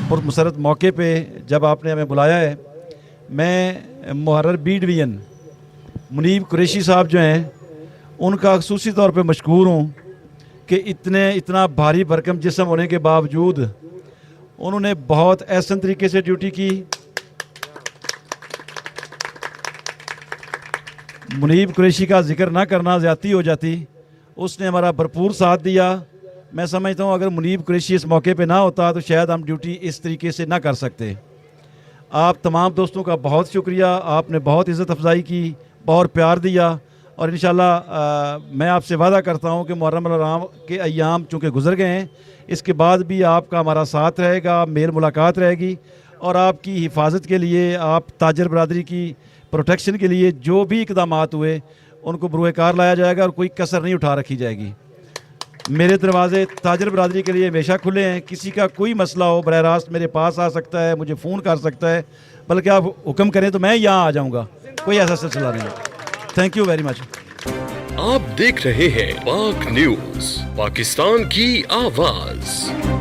पुरमसरत मौके पे जब आपने हमें बुलाया है, मैं मुहर्रर बी डिवीज़न मुनीब कुरैशी साहब जो हैं उनका खसूसी तौर पे मशकूर हूँ कि इतना भारी भरकम जिस्म होने के बावजूद उन्होंने बहुत एहसन तरीके से ड्यूटी की। मुनीब कुरैशी का जिक्र ना करना ज़्यादती हो जाती, उसने हमारा भरपूर साथ दिया। मैं समझता हूँ अगर मुनीब कुरैशी इस मौके पे ना होता तो शायद हम ड्यूटी इस तरीके से ना कर सकते। आप तमाम दोस्तों का बहुत शुक्रिया, आपने बहुत इज़्ज़त अफजाई की, बहुत प्यार दिया और इंशाल्लाह मैं आपसे वादा करता हूँ कि मुहर्रम अल-हराम के अय्याम चूँकि गुजर गए हैं, इसके बाद भी आपका हमारा साथ रहेगा, मेल मुलाकात रहेगी और आपकी हिफाजत के लिए, आप ताजर बरादरी की प्रोटेक्शन के लिए जो भी इक़दामात हुए उनको बरूए-कार लाया जाएगा और कोई कसर नहीं उठा रखी जाएगी। मेरे दरवाज़े ताजर बरादरी के लिए हमेशा खुले हैं। किसी का कोई मसला हो बरह रास्त मेरे पास आ सकता है, मुझे फ़ोन कर सकता है, बल्कि आप हुक्म करें तो मैं यहाँ आ जाऊँगा, कोई ऐसा सिलसिला नहीं है। Thank you very much. आप देख रहे हैं पाक न्यूज़, पाकिस्तान की आवाज़।